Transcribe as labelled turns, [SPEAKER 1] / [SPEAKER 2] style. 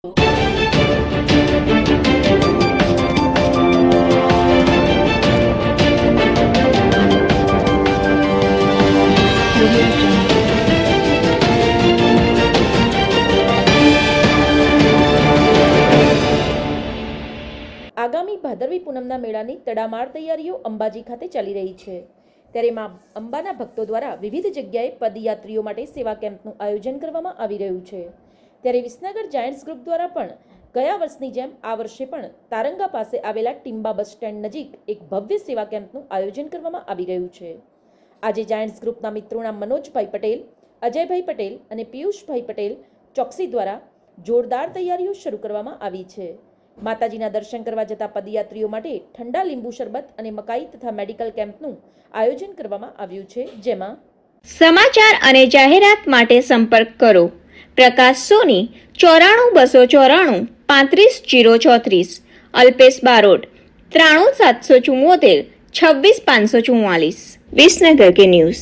[SPEAKER 1] આગામી ભાદરવી પૂનમના મેળાની તડામાર તૈયારીઓ અંબાજી ખાતે ચાલી રહી છે। ત્યારે માં અંબાના ભક્તો દ્વારા વિવિધ જગ્યાએ પદયાત્રીઓ માટે સેવા કેમ્પનું આયોજન કરવામાં આવી રહ્યું છે। ત્યારે વિસનગર જાયન્ટ્સ ગ્રુપ દ્વારા પણ ગયા વર્ષની જેમ આ વર્ષે પણ તારંગા પાસે આવેલા ટીમ્બા બસ સ્ટેન્ડ નજીક એક ભવ્ય સેવા કેમ્પનું આયોજન કરવામાં આવી રહ્યું છે। આજે જાયન્ટ્સ ગ્રુપના મિત્રોના મનોજભાઈ પટેલ, અજયભાઈ પટેલ અને પિયુષભાઈ પટેલ ચોકસી દ્વારા જોરદાર તૈયારીઓ શરૂ કરવામાં આવી છે। માતાજીના દર્શન કરવા જતા પદયાત્રીઓ માટે ઠંડા લીંબુ શરબત અને મકાઈ તથા મેડિકલ કેમ્પનું આયોજન કરવામાં આવ્યું છે। જેમાં
[SPEAKER 2] સમાચાર અને જાહેરાત માટે સંપર્ક કરો પ્રકાશ સોની 94 294 35 034, અલ્પેશ બારોટ 93 774 26 544। વિસનગર કે ન્યૂઝ।